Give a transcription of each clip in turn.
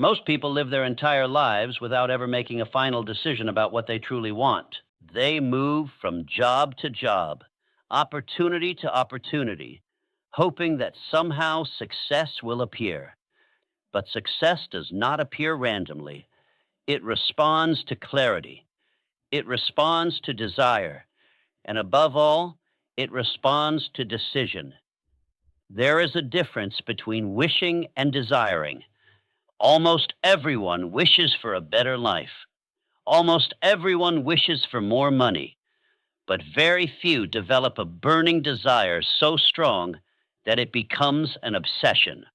Most people live their entire lives without ever making a final decision about what they truly want. They move from job to job, opportunity to opportunity, hoping that somehow success will appear. But success does not appear randomly. It responds to clarity. It responds to desire. And above all, it responds to decision. There is a difference between wishing and desiring. Almost everyone wishes for a better life. Almost everyone wishes for more money. But very few develop a burning desire so strong that it becomes an obsession.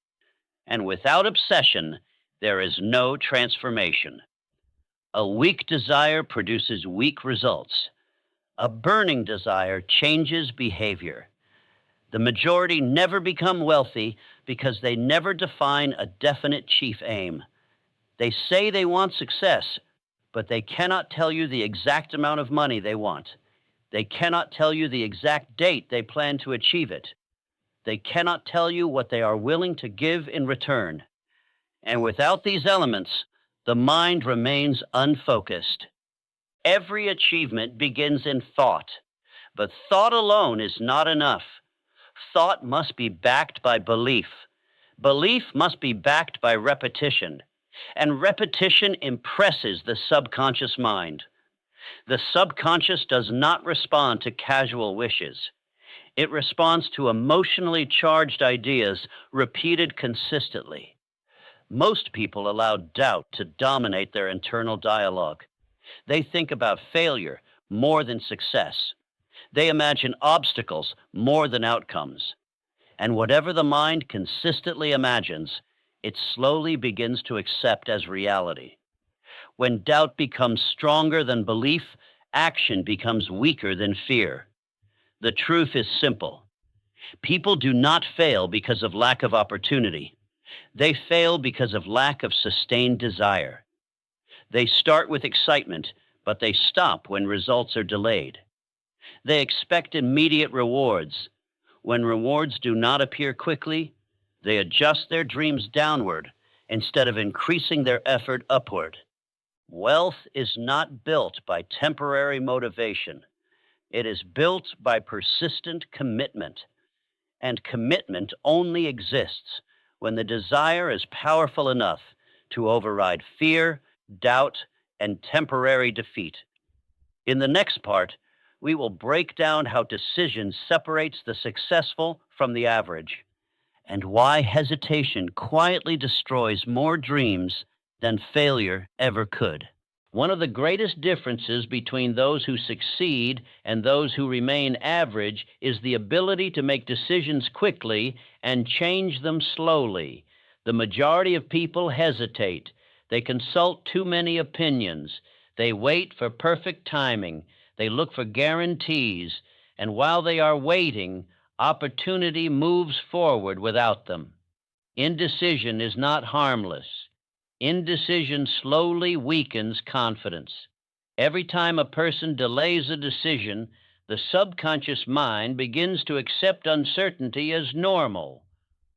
And without obsession, there is no transformation. A weak desire produces weak results. A burning desire changes behavior. The majority never become wealthy because they never define a definite chief aim. They say they want success, but they cannot tell you the exact amount of money they want. They cannot tell you the exact date they plan to achieve it. They cannot tell you what they are willing to give in return. And without these elements, the mind remains unfocused. Every achievement begins in thought, but thought alone is not enough. Thought must be backed by belief. Belief must be backed by repetition, and repetition impresses the subconscious mind. The subconscious does not respond to casual wishes. It responds to emotionally charged ideas repeated consistently. Most people allow doubt to dominate their internal dialogue. They think about failure more than success. They imagine obstacles more than outcomes. And whatever the mind consistently imagines, it slowly begins to accept as reality. When doubt becomes stronger than belief, action becomes weaker than fear. The truth is simple. People do not fail because of lack of opportunity. They fail because of lack of sustained desire. They start with excitement, but they stop when results are delayed. They expect immediate rewards. When rewards do not appear quickly, they adjust their dreams downward instead of increasing their effort upward. Wealth is not built by temporary motivation. It is built by persistent commitment. And commitment only exists when the desire is powerful enough to override fear, doubt, and temporary defeat. In the next part, we will break down how decision separates the successful from the average, and why hesitation quietly destroys more dreams than failure ever could. One of the greatest differences between those who succeed and those who remain average is the ability to make decisions quickly and change them slowly. The majority of people hesitate. They consult too many opinions. They wait for perfect timing. They look for guarantees. And while they are waiting, opportunity moves forward without them. Indecision is not harmless. Indecision slowly weakens confidence. Every time a person delays a decision, the subconscious mind begins to accept uncertainty as normal.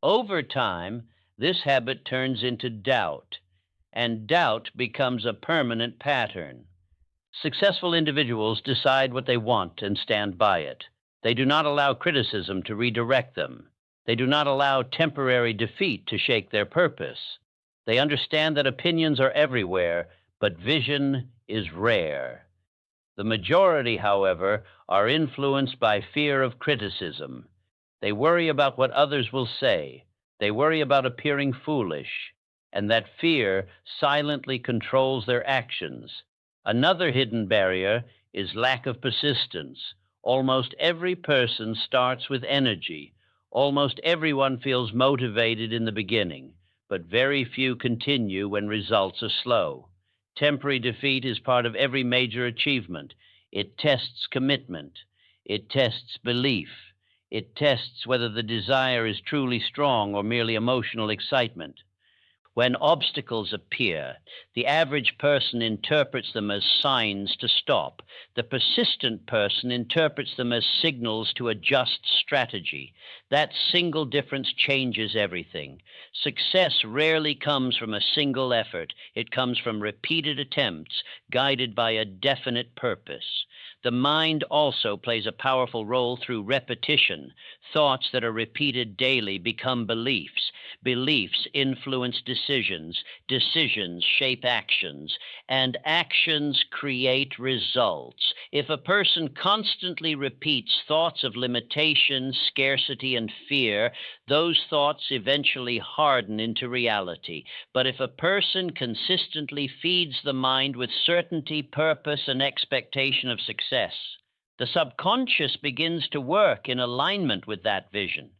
Over time, this habit turns into doubt, and doubt becomes a permanent pattern. Successful individuals decide what they want and stand by it. They do not allow criticism to redirect them. They do not allow temporary defeat to shake their purpose. They understand that opinions are everywhere, but vision is rare. The majority, however, are influenced by fear of criticism. They worry about what others will say. They worry about appearing foolish, and that fear silently controls their actions. Another hidden barrier is lack of persistence. Almost every person starts with energy. Almost everyone feels motivated in the beginning, but very few continue when results are slow. Temporary defeat is part of every major achievement. It tests commitment. It tests belief. It tests whether the desire is truly strong or merely emotional excitement. When obstacles appear, the average person interprets them as signs to stop. The persistent person interprets them as signals to adjust strategy. That single difference changes everything. Success rarely comes from a single effort. It comes from repeated attempts, guided by a definite purpose. The mind also plays a powerful role through repetition. Thoughts that are repeated daily become beliefs. Beliefs influence decisions. Decisions shape actions. And actions create results. If a person constantly repeats thoughts of limitation, scarcity, and fear, those thoughts eventually harden into reality. But if a person consistently feeds the mind with certainty, purpose, and expectation of success, the subconscious begins to work in alignment with that vision.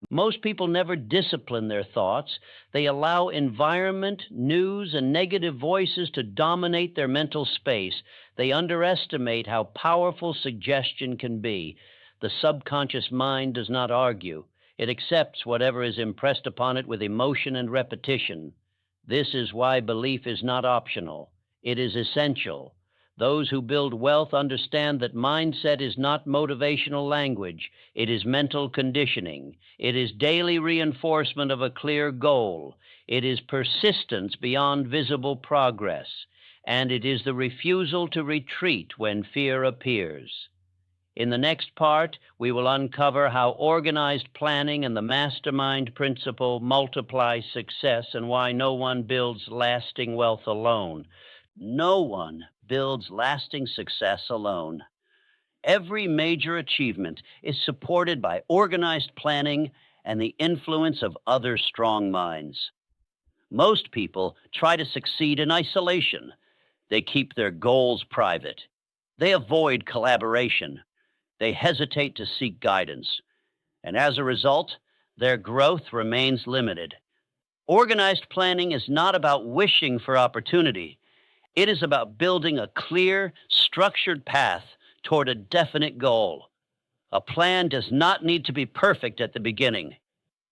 Most people never discipline their thoughts. They allow environment, news, and negative voices to dominate their mental space. They underestimate how powerful suggestion can be. The subconscious mind does not argue. It accepts whatever is impressed upon it with emotion and repetition. This is why belief is not optional. It is essential. Those who build wealth understand that mindset is not motivational language. It is mental conditioning. It is daily reinforcement of a clear goal. It is persistence beyond visible progress. And it is the refusal to retreat when fear appears. In the next part, we will uncover how organized planning and the mastermind principle multiply success and why no one builds lasting wealth alone. No one builds lasting success alone. Every major achievement is supported by organized planning and the influence of other strong minds. Most people try to succeed in isolation. They keep their goals private. They avoid collaboration. They hesitate to seek guidance. And as a result, their growth remains limited. Organized planning is not about wishing for opportunity. It is about building a clear, structured path toward a definite goal. A plan does not need to be perfect at the beginning.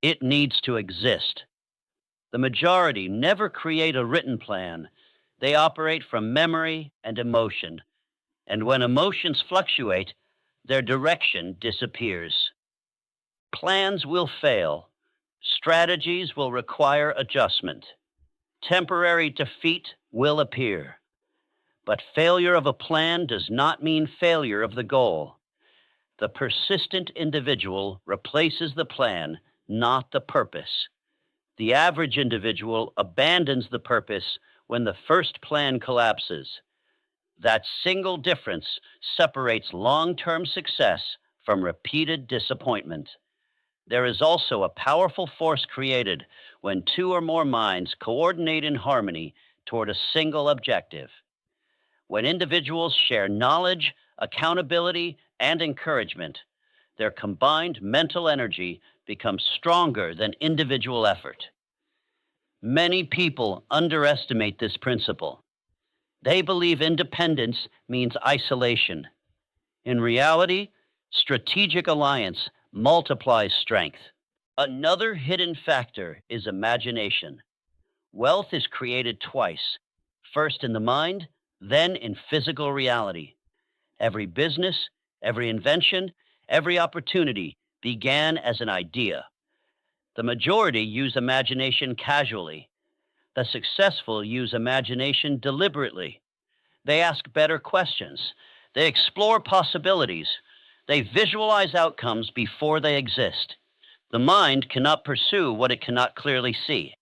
It needs to exist. The majority never create a written plan. They operate from memory and emotion. And when emotions fluctuate, their direction disappears. Plans will fail. Strategies will require adjustment. Temporary defeat will appear. But failure of a plan does not mean failure of the goal. The persistent individual replaces the plan, not the purpose. The average individual abandons the purpose when the first plan collapses. That single difference separates long-term success from repeated disappointment. There is also a powerful force created when two or more minds coordinate in harmony toward a single objective. When individuals share knowledge, accountability, and encouragement, their combined mental energy becomes stronger than individual effort. Many people underestimate this principle. They believe independence means isolation. In reality, strategic alliance multiplies strength. Another hidden factor is imagination. Wealth is created twice, first in the mind, then in physical reality. Every business, every invention, every opportunity began as an idea. The majority use imagination casually. The successful use imagination deliberately. They ask better questions. They explore possibilities. They visualize outcomes before they exist. The mind cannot pursue what it cannot clearly see.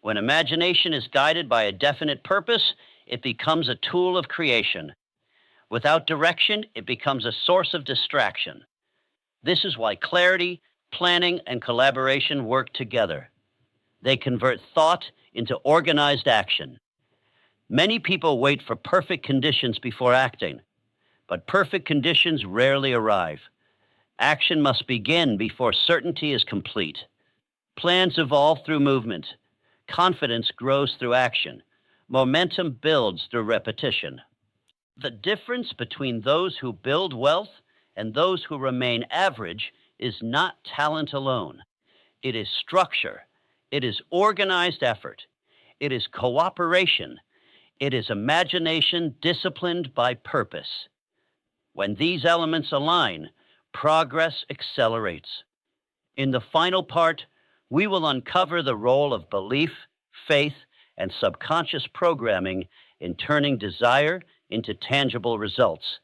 When imagination is guided by a definite purpose, it becomes a tool of creation. Without direction, it becomes a source of distraction. This is why clarity, planning, and collaboration work together. They convert thought into organized action. Many people wait for perfect conditions before acting, but perfect conditions rarely arrive. Action must begin before certainty is complete. Plans evolve through movement. Confidence grows through action. Momentum builds through repetition. The difference between those who build wealth and those who remain average is not talent alone. It is structure. It is organized effort. It is cooperation. It is imagination disciplined by purpose. When these elements align, progress accelerates. In the final part, we will uncover the role of belief, faith, and subconscious programming in turning desire into tangible results,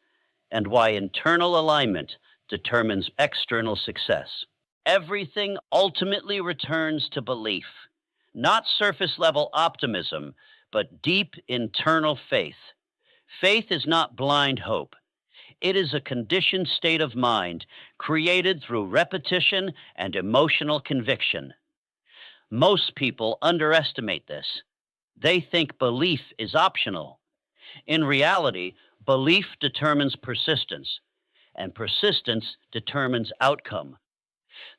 and why internal alignment determines external success. Everything ultimately returns to belief, not surface level optimism, but deep internal faith. Faith is not blind hope. It is a conditioned state of mind created through repetition and emotional conviction. Most people underestimate this. They think belief is optional. In reality, belief determines persistence, and persistence determines outcome.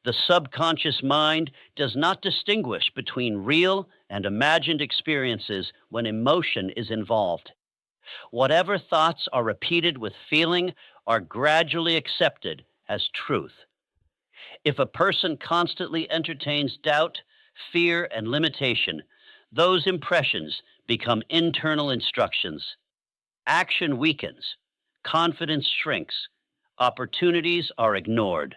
The subconscious mind does not distinguish between real and imagined experiences when emotion is involved. Whatever thoughts are repeated with feeling are gradually accepted as truth. If a person constantly entertains doubt, fear, and limitation, those impressions become internal instructions. Action weakens, confidence shrinks, opportunities are ignored.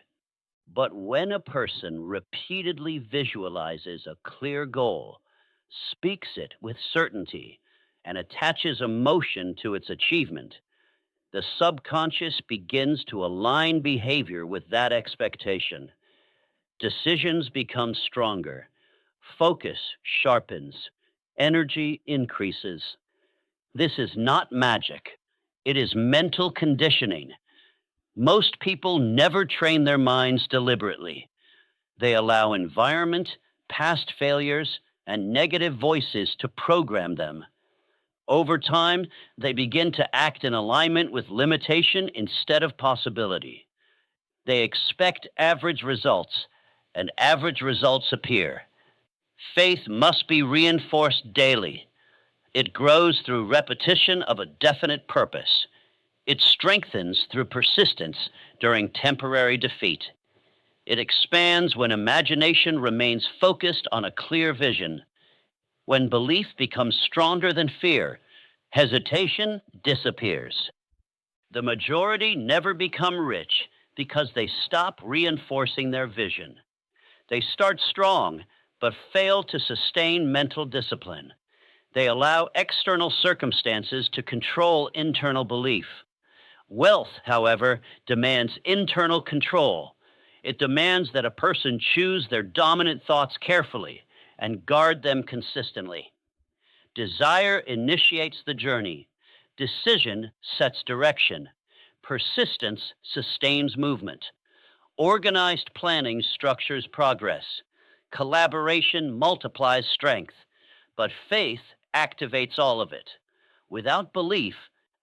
But when a person repeatedly visualizes a clear goal, speaks it with certainty, and attaches emotion to its achievement, the subconscious begins to align behavior with that expectation. Decisions become stronger, focus sharpens, energy increases. This is not magic, it is mental conditioning. Most people never train their minds deliberately. They allow environment, past failures, and negative voices to program them. Over time, they begin to act in alignment with limitation instead of possibility. They expect average results, and average results appear. Faith must be reinforced daily. It grows through repetition of a definite purpose. It strengthens through persistence during temporary defeat. It expands when imagination remains focused on a clear vision. When belief becomes stronger than fear, hesitation disappears. The majority never become rich because they stop reinforcing their vision. They start strong, but fail to sustain mental discipline. They allow external circumstances to control internal belief. Wealth, however, demands internal control. It demands that a person choose their dominant thoughts carefully and guard them consistently. Desire initiates the journey. Decision sets direction. Persistence sustains movement. Organized planning structures progress. Collaboration multiplies strength. But faith activates all of it. Without belief,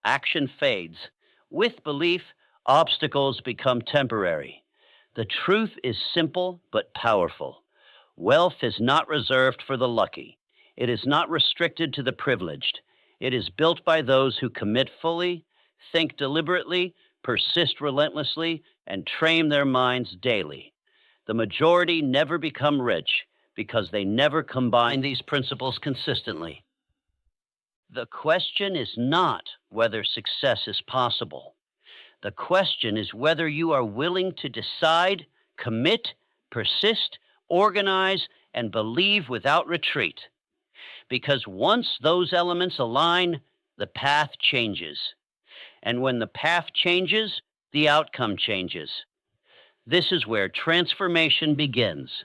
action fades. With belief, obstacles become temporary. The truth is simple but powerful. Wealth is not reserved for the lucky. It is not restricted to the privileged. It is built by those who commit fully, think deliberately, persist relentlessly, and train their minds daily. The majority never become rich because they never combine these principles consistently. The question is not whether success is possible. The question is whether you are willing to decide, commit, persist, organize, and believe without retreat. Because once those elements align, the path changes. And when the path changes, the outcome changes. This is where transformation begins.